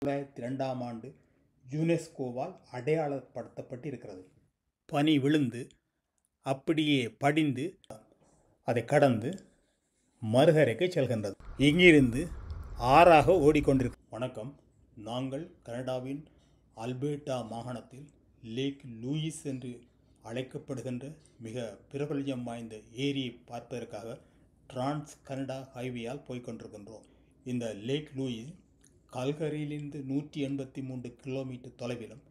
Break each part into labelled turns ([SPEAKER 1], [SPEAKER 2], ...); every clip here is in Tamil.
[SPEAKER 1] 2002ஆம் ஆண்டு யுனெஸ்கோவால் அடையாளப்படுத்தப்பட்டிருக்கிறது. பனி விழுந்து அப்படியே படிந்து அதை கடந்து மறுகரைக்கு செல்கின்றது. இங்கிருந்து ஆறாக ஓடிக்கொண்டிருக்கு. வணக்கம், நாங்கள் கனடாவின் அல்பர்டா மாகாணத்தில் லேக் லூயிஸ் என்று அழைக்கப்படுகின்ற மிக பிரபல்யம் வாய்ந்த ஏரியை பார்ப்பதற்காக டிரான்ஸ் கனடா ஹைவேயால் போய்கொண்டிருக்கின்றோம். இந்த லேக் லூயிஸ் கல்கரியிலிருந்து 183 கிலோமீட்டர் தொலைவிலும்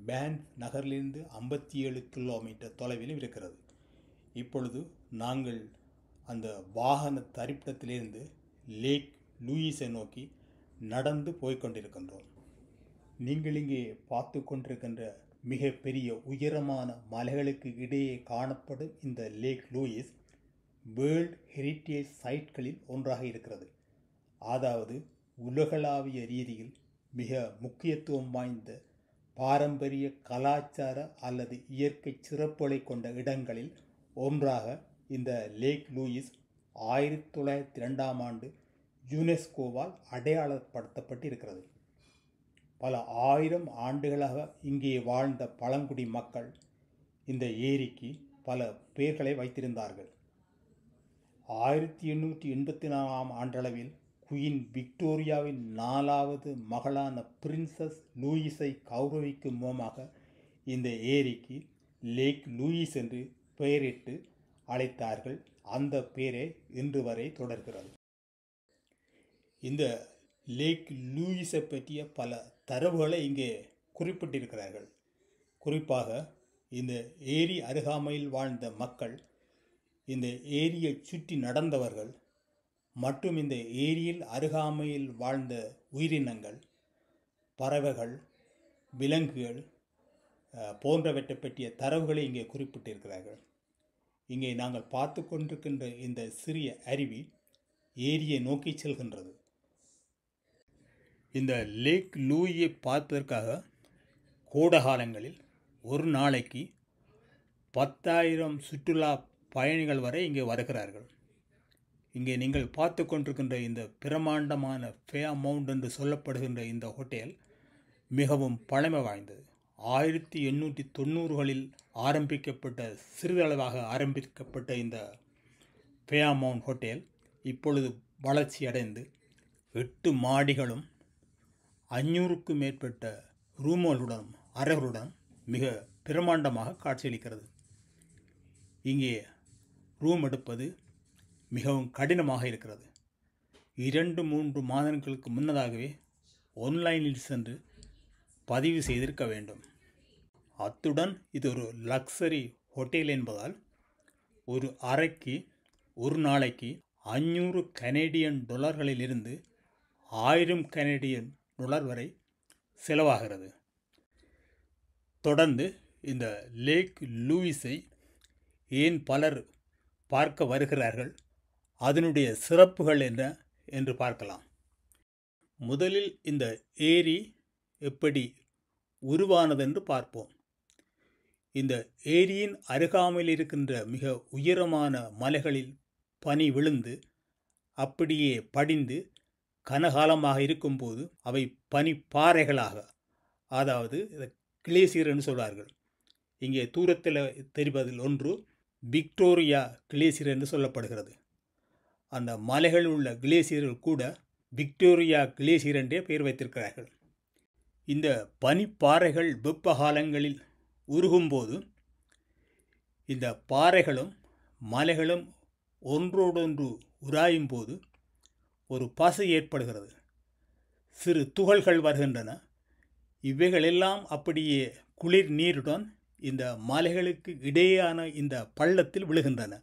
[SPEAKER 1] பேன்ஃப் நகரிலிருந்து 57 கிலோமீட்டர் தொலைவிலும் இருக்கிறது. இப்பொழுது நாங்கள் அந்த வாகன தரிப்பிடத்திலிருந்து லேக் லூயிஸை நோக்கி நடந்து போய்கொண்டிருக்கின்றோம். நீங்கள் இங்கே பார்த்து கொண்டிருக்கின்ற மிக பெரிய உயரமான மலைகளுக்கு இடையே காணப்படும் இந்த லேக் லூயிஸ் வேர்ல்ட் ஹெரிட்டேஜ் சைட்களில் ஒன்றாக இருக்கிறது. அதாவது உலகளாவிய ரீதியில் மிக முக்கியத்துவம் வாய்ந்த பாரம்பரிய கலாச்சார அல்லது இயற்கை சிறப்புகளை கொண்ட இடங்களில் ஒன்றாக இந்த லேக் லூயிஸ் 1902ஆம் ஆண்டு யுனெஸ்கோவால் அடையாளப்படுத்தப்பட்டிருக்கிறது. பல ஆயிரம் ஆண்டுகளாக இங்கே வாழ்ந்த பழங்குடி மக்கள் இந்த ஏரிக்கு பல பெயர்களை வைத்திருந்தார்கள். 1884ஆம் ஆண்டளவில் குயின் விக்டோரியாவின் 4வது மகளான பிரின்சஸ் லூயிஸை கௌரவிக்கும் முகமாக இந்த ஏரிக்கு லேக் லூயிஸ் என்று பெயரிட்டு அழைத்தார்கள். அந்த பெயரே இன்று வரை தொடர்கிறது. இந்த லேக் லூயிஸை பற்றிய பல தரவுகளை இங்கே குறிப்பிட்டிருக்கிறார்கள். குறிப்பாக இந்த ஏரி அருகாமையில் வாழ்ந்த மக்கள், இந்த ஏரியை சுற்றி நடந்தவர்கள் மற்றும் இந்த ஏரியில் அருகாமையில் வாழ்ந்த உயிரினங்கள், பறவைகள், விலங்குகள் போன்றவற்றை பற்றிய தரவுகளை இங்கே குறிப்பிட்டிருக்கிறார்கள். இங்கே நாங்கள் பார்த்து கொண்டிருக்கின்ற இந்த சிறிய அருவி ஏரியை நோக்கி செல்கின்றது. இந்த லேக் லூயியை பார்ப்பதற்காக கோடைகாலங்களில் ஒரு நாளைக்கு 10,000 சுற்றுலா பயணிகள் வரை இங்கே வருகிறார்கள். இங்கே நீங்கள் பார்த்து கொண்டிருக்கின்ற இந்த பிரமாண்டமான ஃபேர்மவுண்ட் என்று சொல்லப்படுகின்ற இந்த ஹோட்டல் மிகவும் பழமை வாய்ந்தது. 1890களில் ஆரம்பிக்கப்பட்ட, சிறிதளவாக ஆரம்பிக்கப்பட்ட இந்த ஃபேர்மவுண்ட் ஹோட்டல் இப்பொழுது வளர்ச்சி அடைந்து 8 மாடிகளும் 500க்கும் மேற்பட்ட ரூம்களுடன் அறைகளுடன் மிக பிரமாண்டமாக காட்சியளிக்கிறது. இங்கே ரூம் எடுப்பது மிகவும் கடினமாக இருக்கிறது. 2-3 மாதங்களுக்கு முன்னதாகவே ஆன்லைனில் சென்று பதிவு செய்திருக்க வேண்டும். அத்துடன் இது ஒரு லக்ஸரி ஹோட்டல் என்பதால் ஒரு அறைக்கு ஒரு நாளைக்கு 500 கனேடியன் டாலர்களிலிருந்து 1000 கனேடியன் டாலர் வரை செலவாகிறது. தொடர்ந்து இந்த லேக் லூயிஸை ஏன் பலர் பார்க்க வருகிறார்கள், அதனுடைய சிறப்புகள் என்ன என்று பார்க்கலாம். முதலில் இந்த ஏரி எப்படி உருவானதென்று பார்ப்போம். இந்த ஏரியின் அருகாமையில் இருக்கின்ற மிக உயரமான மலைகளில் பனி விழுந்து அப்படியே படிந்து கனகாலமாக இருக்கும்போது அவை பனிப்பாறைகளாக, அதாவது கிளேசியர் என்று சொல்வார்கள். இங்கே தூரத்தில் தெரிவதில் ஒன்று விக்டோரியா கிளேசியர் என்று சொல்லப்படுகிறது. அந்த மலைகளில் உள்ள கிளேசியர்கள் கூட விக்டோரியா கிளேசியர் என்றே பெயர் வைத்திருக்கிறார்கள். இந்த பனிப்பாறைகள் வெப்ப காலங்களில் உருகும்போது இந்த பாறைகளும் மலைகளும் ஒன்றோடொன்று உராயும் போது ஒரு பசை ஏற்படுகிறது. சிறு துகள்கள் வருகின்றன. இவைகளெல்லாம் அப்படியே குளிர் நீருடன் இந்த மலைகளுக்கு இடையேயான இந்த பள்ளத்தில் விழுகின்றன.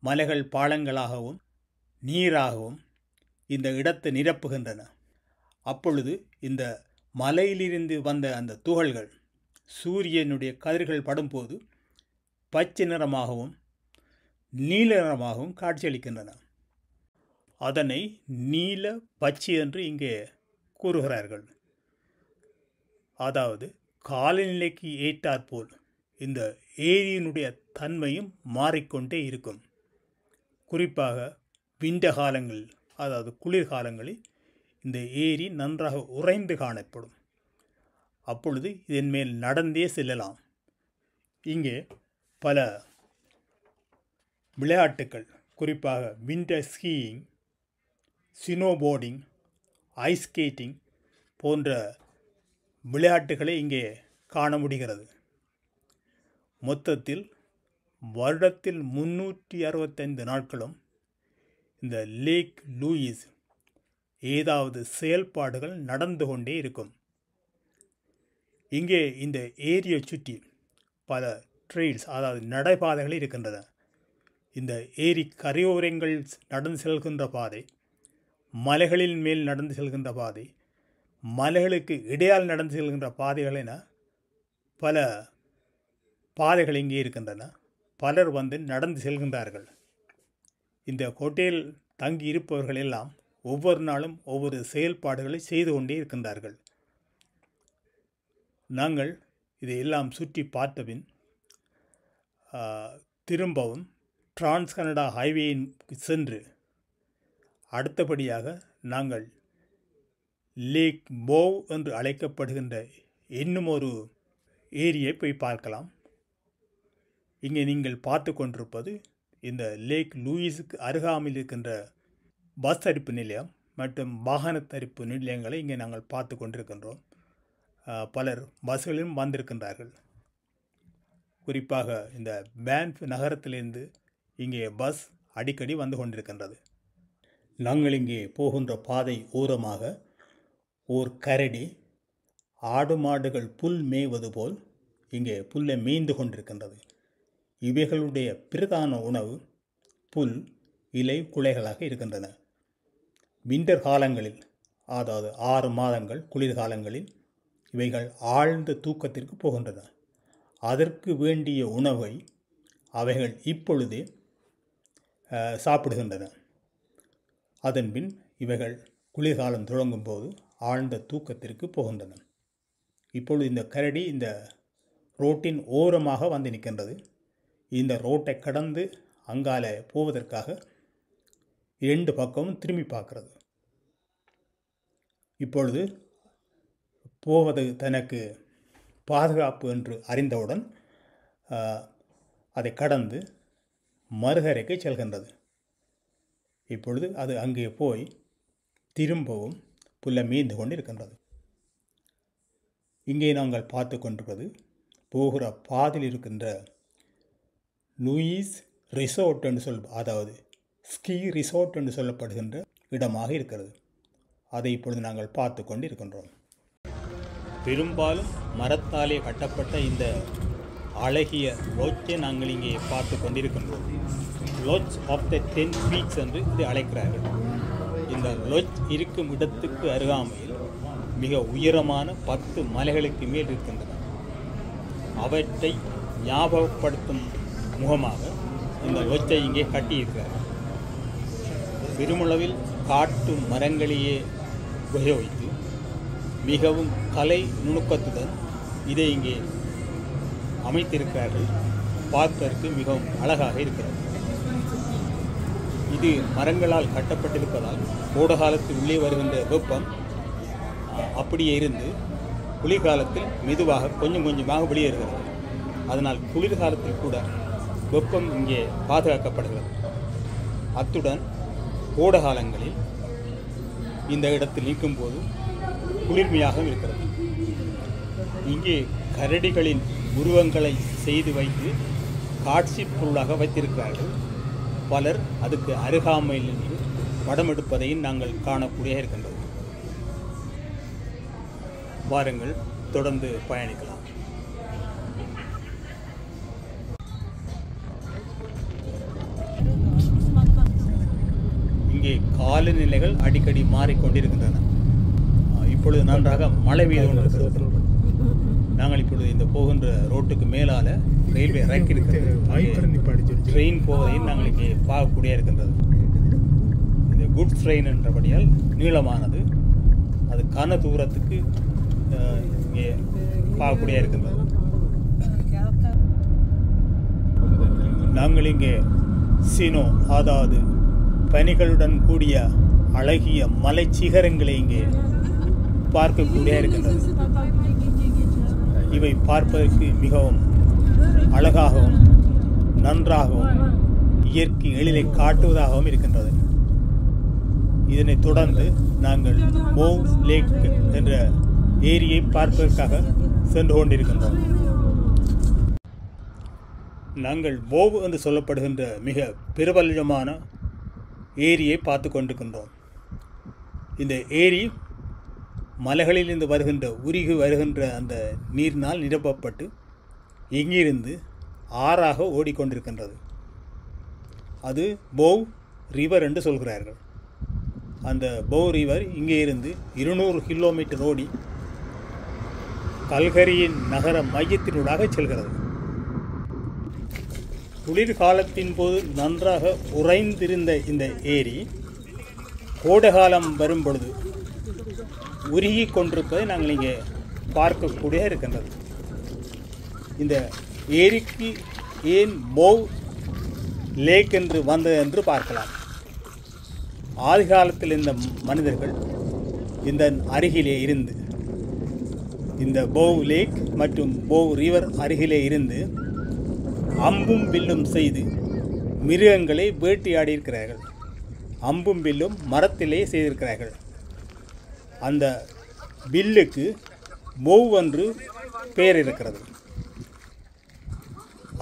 [SPEAKER 1] மலைகள் பாலங்களாகவும் நீராகவும் இந்த இடத்தை நிரப்புகின்றன. அப்பொழுது இந்த மலையிலிருந்து வந்த அந்த துகள்கள் சூரியனுடைய கதிர்கள் படும்போது பச்சை நிறமாகவும் நீல நிறமாகவும் காட்சியளிக்கின்றன. அதனை நீல பச்சை என்று இங்கே கூறுகிறார்கள். அதாவது காலநிலைக்கு ஏற்றாற்போல் இந்த ஏரியினுடைய தன்மையும் மாறிக்கொண்டே இருக்கும். குறிப்பாக விண்ட காலங்களில், அதாவது குளிர்காலங்களில் இந்த ஏரி நன்றாக உறைந்து காணப்படும். அப்பொழுது இதன் மேல் நடந்தே செல்லலாம். இங்கே பல விளையாட்டுக்கள், குறிப்பாக விண்டர் ஸ்கீயிங், ஸ்னோபோர்டிங், ஐஸ் ஸ்கேட்டிங் போன்ற விளையாட்டுகளை இங்கே காண முடிகிறது. மொத்தத்தில் வருடத்தில் 365 நாட்களும் இந்த லேக் லூயிஸ் ஏதாவது செயல்பாடுகள் நடந்து கொண்டே இருக்கும். இங்கே இந்த ஏரியை சுற்றி பல ட்ரெயில்ஸ், அதாவது நடைபாதைகள் இருக்கின்றன. இந்த ஏரி கரையோரங்கள் நடந்து செல்கின்ற பாதை, மலைகளின் மேல் நடந்து செல்கின்ற பாதை, மலைகளுக்கு இடையால் நடந்து செல்கின்ற பாதைகள் என பல பாதைகள் இங்கே இருக்கின்றன. பலர் வந்து நடந்து செல்கின்றார்கள். இந்த ஹோட்டல் தங்கி இருப்பவர்கள் எல்லாம் ஒவ்வொரு நாளும் ஒவ்வொரு செயல்பாடுகளை செய்து கொண்டே இருக்கின்றார்கள். நாங்கள் இதையெல்லாம் சுற்றி பார்த்தபின் திரும்பவும் டிரான்ஸ் கனடா ஹைவேயின் சென்று அடுத்தபடியாக நாங்கள் லேக் போவ் என்று அழைக்கப்படுகின்ற இன்னும் ஒரு ஏரியை போய் பார்க்கலாம். இங்கே நீங்கள் பார்த்து கொண்டிருப்பது இந்த லேக் லூயிஸுக்கு அருகாமையில் இருக்கின்ற பஸ் தரிப்பு நிலையம் மற்றும் வாகன தரிப்பு நிலையங்களை இங்கே நாங்கள் பார்த்து கொண்டிருக்கின்றோம். பலர் பஸ்களிலும் வந்திருக்கின்றார்கள். குறிப்பாக இந்த பேன்ஃப் நகரத்திலிருந்து இங்கே பஸ் அடிக்கடி வந்து கொண்டிருக்கின்றது. நாங்கள் இங்கே போகின்ற பாதை ஓரமாக ஓர் கரடி ஆடு மாடுகள் புல் மேய்வது போல் இங்கே புல்லை மேய்ந்து கொண்டிருக்கின்றது. இவைகளுடைய பிரதான உணவு புல், இலை, குலைகளாக இருக்கின்றன. விண்டர் காலங்களில், அதாவது 6 மாதங்கள் குளிர்காலங்களில் இவைகள் ஆழ்ந்த தூக்கத்திற்கு போகின்றன. அதற்கு வேண்டிய உணவை அவைகள் இப்பொழுதே சாப்பிடுகின்றன. அதன்பின் இவைகள் குளிர்காலம் தொடங்கும் போது ஆழ்ந்த தூக்கத்திற்கு போகின்றன. இப்பொழுது இந்த கரடி இந்த ரோட்டின் ஓரமாக வந்து நிற்கின்றது. இந்த ரோட்டை கடந்து அங்கால போவதற்காக 2 பக்கமும் திரும்பி பார்க்கிறது. இப்பொழுது போவது தனக்கு பாதுகாப்பு என்று அறிந்தவுடன் அதை கடந்து மறுகரைக்கு செல்கின்றது. இப்பொழுது அது அங்கே போய் திரும்பவும் புல்லை மீந்து கொண்டு இருக்கின்றது. இங்கே நாங்கள் பார்த்து கொண்டிருப்பது போகிற பாதையில் இருக்கின்ற லூயிஸ் ரிசோர்ட் என்று அதாவது ஸ்கீ ரிசோர்ட் என்று சொல்லப்படுகின்ற இடமாக இருக்கிறது. அதை இப்பொழுது நாங்கள் பார்த்து கொண்டு இருக்கின்றோம். பெரும்பாலும் மரத்தாலே கட்டப்பட்ட இந்த அழகிய லோட்ஜை நாங்கள் இங்கே பார்த்து கொண்டிருக்கின்றோம். லாட்ஜ் ஆஃப் த 10 பீக்ஸ் என்று இதை அழைக்கிறார்கள். இந்த லாட்ஜ் இருக்கும் இடத்துக்கு அருகாமையில் மிக உயரமான 10 மலைகளுக்கு மேல் இருக்கின்றன. அவற்றை ஞாபகப்படுத்தும் முகமாக இந்த லாட்ஜை இங்கே கட்டியிருக்கிறார்கள். பெருமளவில் காட்டு மரங்களையே உபயோகித்து மிகவும் கலை நுணுக்கத்துடன் இதை இங்கே அமைத்திருக்கிறார்கள். பார்ப்பதற்கு மிகவும் அழகாக இருக்கிறது. இது மரங்களால் கட்டப்பட்டிருப்பதால் கோடைகாலத்தில் உள்ளே வருகின்ற வெப்பம் அப்படியே இருந்து குளிர்காலத்தில் மெதுவாக கொஞ்சம் கொஞ்சமாக வெளியேறுகிறது. அதனால் குளிர்காலத்தில் கூட வெப்பம் இங்கே பாதுகாக்கப்படுகிறது. அத்துடன் கோடைகாலங்களில் இந்த இடத்தில் நிற்கும்போது குளிர்மையாக இருக்கிறது. இங்கே கரடிகளின் உருவங்களை செய்து வைத்து காட்சி பொருளாக வைத்திருக்கிறார்கள். பலர் அதுக்கு அருகாமையில் நின்று படம் எடுப்பதையும் நாங்கள் காணக்கூடிய இருக்கின்றது. வாருங்கள், தொடர்ந்து பயணிக்கலாம். இங்கே காலநிலைகள் அடிக்கடி மாறிக்கொண்டிருக்கின்றன. இப்பொழுது நன்றாக மழை பெய்து கொண்டிருக்கிறது. நாங்கள் இப்பொழுது இந்த போகின்ற ரோட்டுக்கு மேலால் ரயில்வே ரேக் இருக்கிறது. ட்ரெயின் போவதையும் நாங்கள் இங்கே பார்க்கக்கூடிய இருக்கின்றது. இந்த குட்ஸ் ட்ரெயின் என்றபடியால் நீளமானது, அது கன தூரத்துக்கு இங்கே பார்க்கக்கூடிய இருக்கின்றது. நாங்கள் இங்கே சினோ, அதாவது பனிகளுடன் கூடிய அழகிய மலை சிகரங்களை இங்கே பார்க்கக்கூடிய இருக்கின்றது. இவை பார்ப்பதற்கு மிகவும் அழகாகவும் நன்றாகவும் இயற்கை எழிலை காட்டுவதாகவும் இருக்கின்றது. இதனைத் தொடர்ந்து நாங்கள் மோவ் லேக் என்ற ஏரியை பார்ப்பதற்காக சென்று கொண்டிருக்கின்றோம். நாங்கள் மோவ் என்று சொல்லப்படுகின்ற மிக பிரபலமான ஏரியை பார்த்து கொண்டிருக்கின்றோம். இந்த ஏரி மலைகளிலிருந்து உருகி வருகின்ற அந்த நீரினால் நிரப்பப்பட்டு இங்கிருந்து ஆறாக ஓடிக்கொண்டிருக்கின்றது. அது போவ் ரிவர் என்று சொல்கிறார்கள். அந்த போவ் ரிவர் இங்கே இருந்து 200 கிலோமீட்டர் ஓடி கல்கரியின் நகர மையத்தினூடாக செல்கிறது. குளிர்காலத்தின் போது நன்றாக உறைந்திருந்த இந்த ஏரி கோடைகாலம் வரும் பொழுது உருகி கொண்டிருப்பதை நாங்கள் இங்கே பார்க்கக்கூடிய இருக்கின்றது. இந்த ஏரிக்கு ஏன் மோவ் லேக் என்று வந்தது என்று பார்க்கலாம். ஆதி காலத்தில் இந்த மனிதர்கள் இந்த அருகிலே இருந்து இந்த போவ் லேக் மற்றும் போவ் ரிவர் அருகிலே இருந்து அம்பும் வில்லும் செய்து மிருகங்களை வேட்டையாடி இருக்கிறார்கள். அம்பும் வில்லும் மரத்திலே செய்திருக்கிறார்கள். அந்த வில்லுக்கு மோவ் என்று பெயர் இருக்கிறது.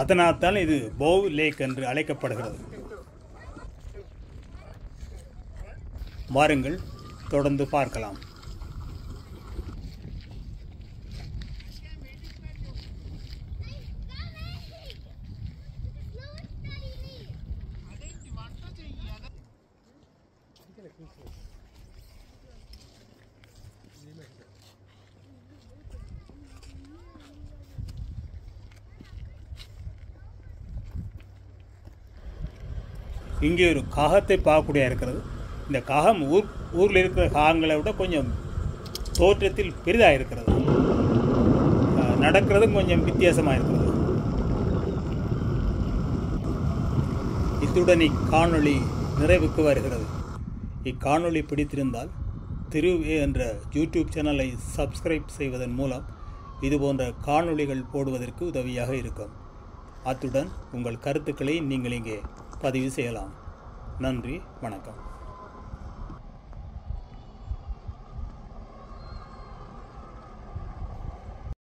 [SPEAKER 1] அதனால் தான் இது போவ் லேக் என்று அழைக்கப்படுகிறது. வாருங்கள், தொடர்ந்து பார்க்கலாம். இங்கே ஒரு காகத்தை பார்க்கக்கூடிய இருக்கிறது. இந்த காகம் ஊரில் இருக்கிற காகங்களை விட கொஞ்சம் தோற்றத்தில் பெரிதாக இருக்கிறது. நடக்கிறதும் கொஞ்சம் வித்தியாசமாக இருக்கிறது. இத்துடன் இக்காணொளி நிறைவுக்கு வருகிறது. இக்காணொளி பிடித்திருந்தால் திருவே என்ற யூடியூப் சேனலை சப்ஸ்கிரைப் செய்வதன் மூலம் இதுபோன்ற காணொளிகள் போடுவதற்கு உதவியாக இருக்கும். அத்துடன் உங்கள் கருத்துக்களை நீங்கள் இங்கே பதிவு செய்யலாம். நன்றி, வணக்கம்.